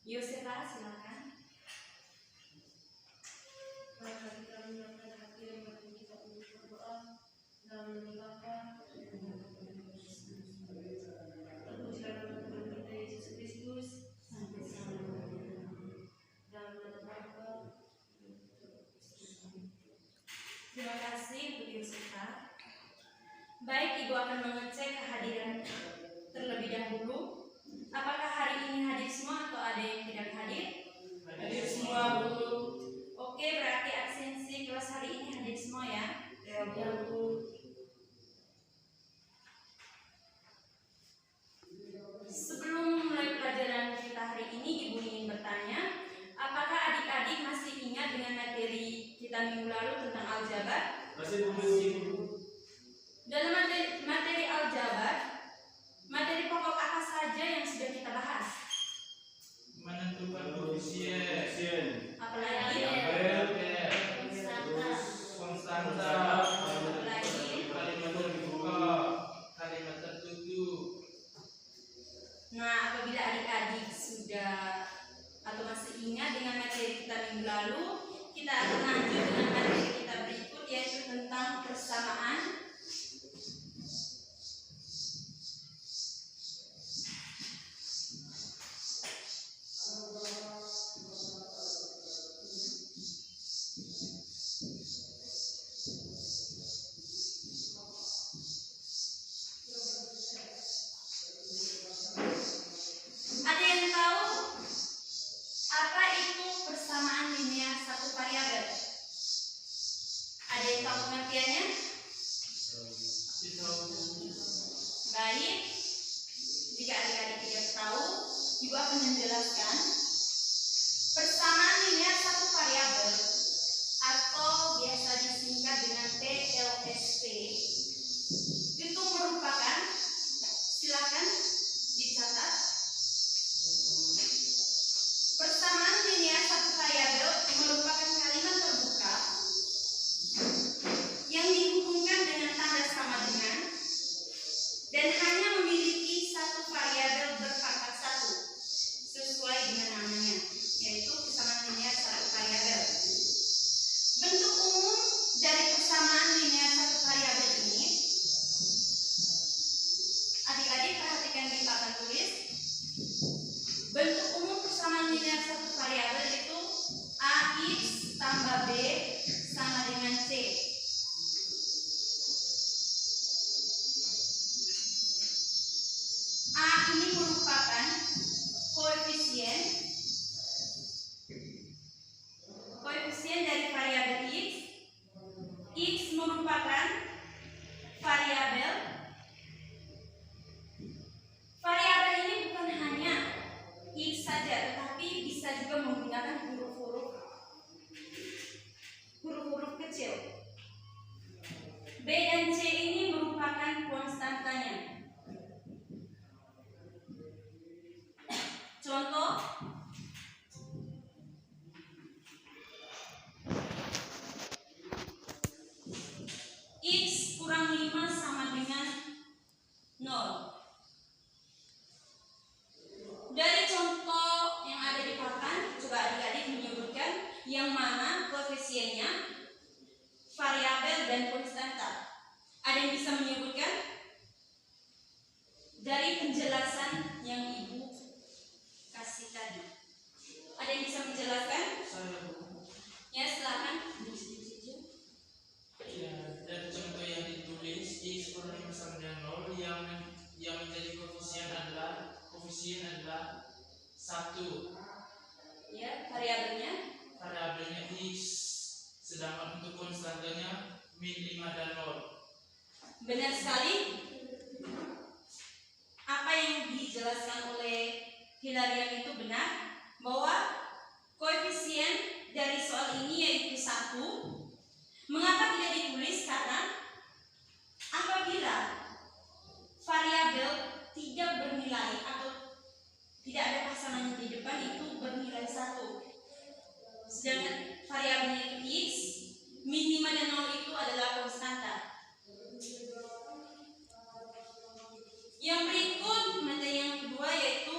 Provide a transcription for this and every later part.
Yosefa, silakan. Mari kita menyiapkan hati dan batin kita untuk berdoa dan menyembahkan terpujilah Tuhan kita Yesus Kristus sampai selamanya. Dalam nama Bapa. Terima kasih untuk Yosefa. Baik, Ibu akan mengecek kehadiran terlebih dahulu. Apakah hari ini hadir semua atau ada yang tidak hadir? Hadir semua, Bu. Oke, berarti absensi kelas hari ini hadir semua ya? Ya, Bu. Sebelum mulai pelajaran kita hari ini, Ibu ingin bertanya, apakah adik-adik masih ingat dengan materi kita minggu lalu tentang aljabar? Masih, Bu. Dalam materi aljabar, materi pokok apa saja yang sudah kita bahas? Menentukan koefisien, Apalagi? konstanta, Apalagi? kalimat terbuka, kalimat tertutup. Nah, apabila adik-adik sudah atau masih ingat dengan materi kita minggu lalu, kita akan lanjut dengan materi kita berikut, yaitu tentang persamaan. Ada yang tahu apa itu persamaan linear satu variabel? Ada yang tahu pengertiannya? Baik, jika adik-adik tidak tahu, Ibu akan menjelaskan. Persamaan linear satu variabel atau biasa disingkat dengan TLSV itu merupakan, silakan dicatat, persamaan linear satu variabel merupakan kalimat terbuka yang dihubungkan dengan tanda sama dengan dan hanya memiliki satu variabel berpangkat satu sesuai dengan namanya, yaitu persamaan linear satu variabel. Bentuk umum dari persamaan linear satu variabel ini, adik-adik perhatikan di papan tulis. Bentuk umum persamaan linear satu variabel itu AX tambah B sama dengan C. A ini merupakan koefisien dari variabel X. X merupakan variabel. Variabel ini bukan hanya X saja, tetapi bisa juga menggunakan huruf-huruf kecil. B dan C ini merupakan konstantanya. Contoh, X kurang 5 sama dengan 0. Dari contoh yang ada di papan, coba adik-adik menyebutkan yang mana koefisiennya, variabel dan konstanta. Ada yang bisa menyebutkan? Dari penjelasan yang Ibu kasih tadi, ada yang bisa menjelaskan? Ya, silakan. Ya, dari contoh yang ditulis, X kurang 5 sama dengan 0, yang menjadi koefisien adalah 1. Ya, variabelnya X, sedangkan untuk konstantanya min 5 dan 0. benar sekali. Apa yang dijelaskan oleh Hilarian itu benar, bahwa koefisien dari soal ini yaitu 1. Mengapa tidak ditulis? Karena apabila variabel tidak bernilai atau tidak ada pasangannya di depan, itu bernilai 1. Sedangkan variabelnya itu X, min 5 dan 0 itu adalah konstanta. Yang berikut, materi yang kedua yaitu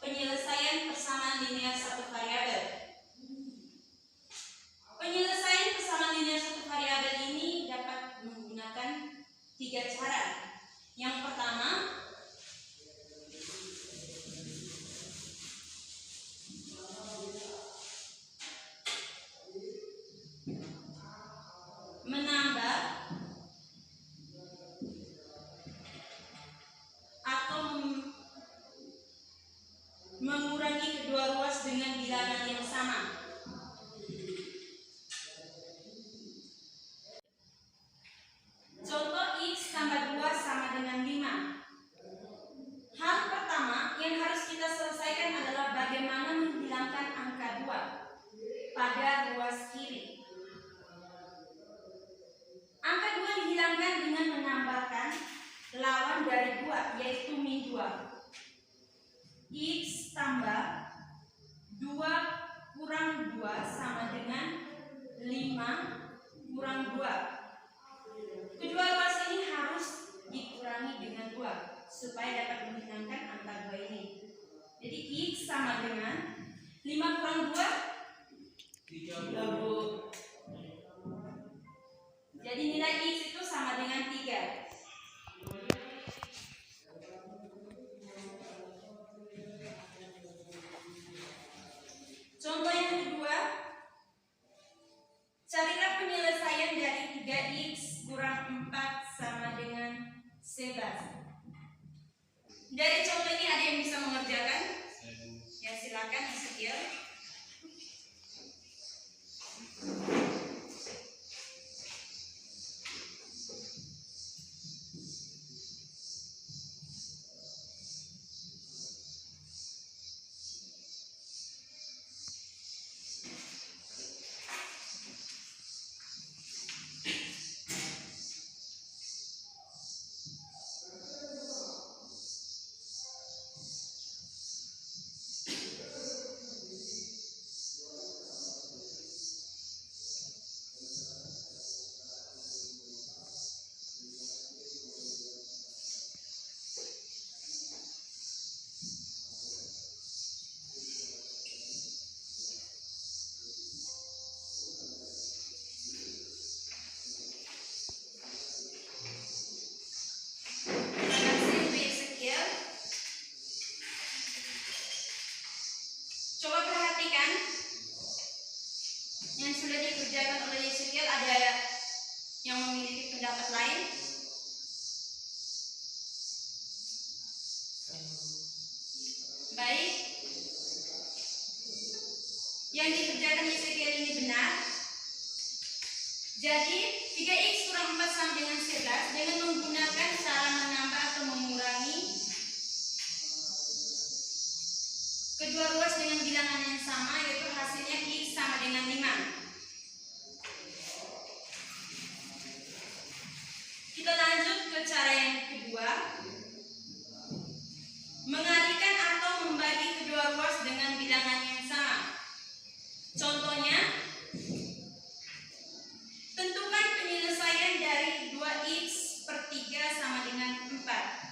penyelesaian penyelesaian persamaan linear satu variabel. Penyelesaian persamaan linear satu variabel ini dapat menggunakan 3 cara. Yang pertama, menambah atau mengurangi kedua ruas dengan bilangan yang sama. Contoh X tambah 2 sama dengan 5. Hal pertama yang harus kita selesaikan adalah bagaimana menghilangkan angka 2 pada ruas kiri. Angka 2 dihilangkan dengan menambahkan lawan dari 2, yaitu min 2. X tambah 2 kurang 2 sama dengan 5 kurang 2. Kedua ruas ini harus dikurangi dengan 2 supaya dapat menghilangkan angka 2 ini. Jadi X sama dengan 5 kurang 2 30. Jadi nilai X itu sama dengan 3. Contoh yang kedua, carilah penyelesaian dari 3X kurang 4 sama dengan 11. Dari contoh ini ada yang bisa mengerjakan? Ya, silakan Ezekiel. Coba perhatikan yang sudah dikerjakan oleh Ezekiel, ada yang memiliki pendapat lain? Baik, yang dikerjakan Ezekiel ini benar. Jadi 3X kurang 4 sama dengan 11 dengan menggunakan cara menambah atau mengurangi kedua ruas dengan bilangan yang sama, yaitu hasilnya X sama dengan 5. Kita lanjut ke cara yang kedua, mengalihkan atau membagi kedua ruas dengan bilangan yang sama. Contohnya, tentukan penyelesaian dari 2X per 3 sama dengan 4.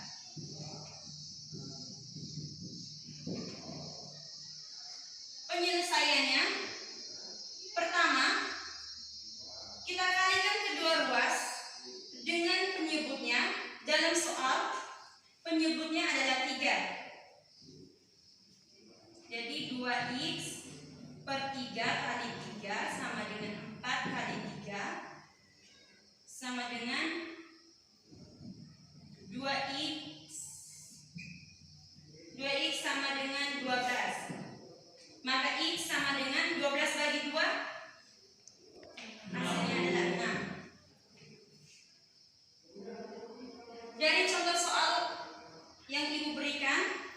Penyelesaiannya, pertama, kita kalikan kedua ruas dengan penyebutnya. Dalam soal, penyebutnya adalah 3. Jadi 2X per 3 kali 3 sama dengan 4 kali 3 sama dengan 2X. 2X sama dengan 12. Maka X sama dengan 12 bagi 2, hasilnya adalah 6. Dari contoh soal yang Ibu berikan,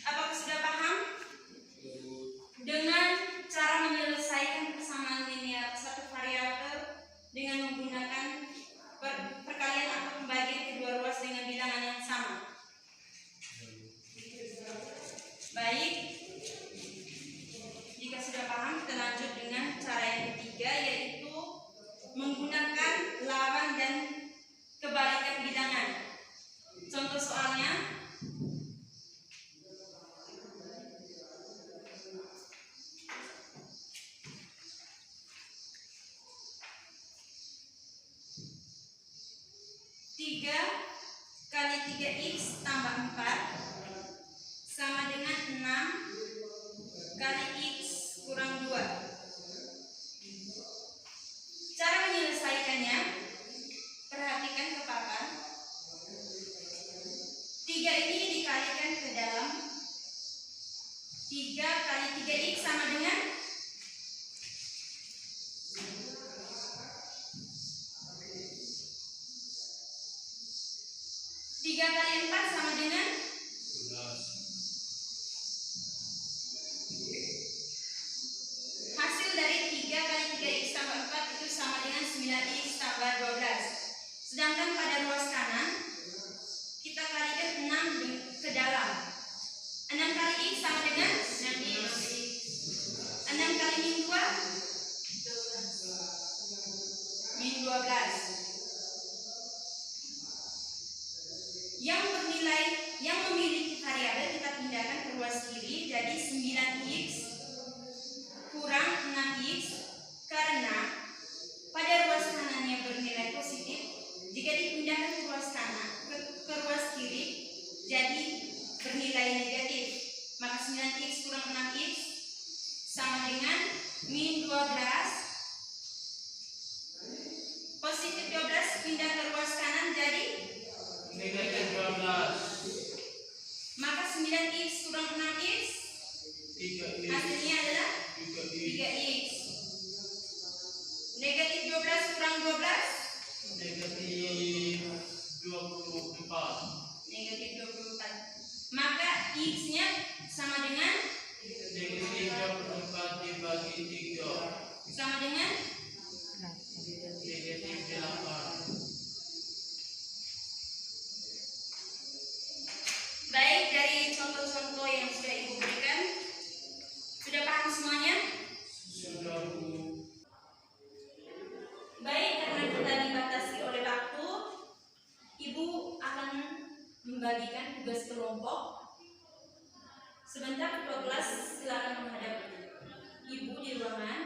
apakah sudah paham? Dengan cara menyelesaikan persamaan linear satu variabel dengan menggunakan perkalian atau pembagian kedua ruas dengan bilangan yang kali 3x sama dengan 3 kali 4 sama dengan 12. hasil dari 3 kali 3x tambah 4 itu sama dengan 9x tambah 12. Sedangkan pada ruas kanan kita kalikan 6 ke dalam. 6 kali x sama dengan 6x. 6 kali min 2 min 12. Yang memiliki variabel kita pindahkan ke ruas kiri, jadi 9x kurang 6x, karena pada ruas kanannya bernilai positif. Jika dipindahkan ke ruas kanan ke ruas kiri jadi bernilai negatif, maka 9x kurang 6x sama dengan min 12. Positif 12 pindah ke ruas kanan jadi Negatif 12. maka 9x kurang 6x 3x. hasilnya adalah 3x. Negatif 12 kurang 12 Negatif 24. negatif 24. Maka x-nya sama dengan Negatif 24 dibagi 3 sama dengan negatif 8. baik. Dari contoh-contoh yang sudah Ibu berikan, sudah paham semuanya? Sudah, Bu. Baik, karena kita dibatasi oleh waktu, Ibu akan membagikan tugas kelompok. Sebentar ketua kelas silakan menghadap Ibu di ruangan.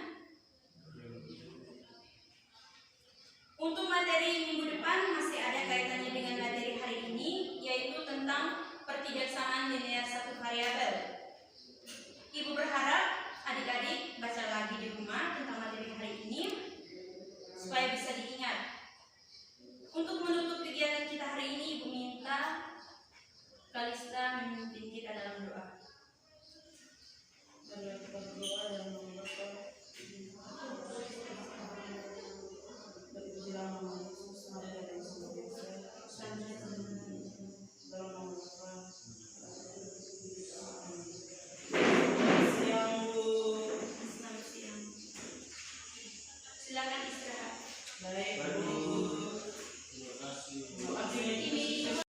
Untuk materi minggu depan masih ada kaitannya dengan materi hari ini, yaitu tentang pertidaksamaan linear satu variabel. Ibu berharap adik-adik baca lagi di rumah tentang materi hari ini supaya bisa diingat. Untuk menutup kegiatan kita hari ini, Ibu minta Kalista memimpin kita dalam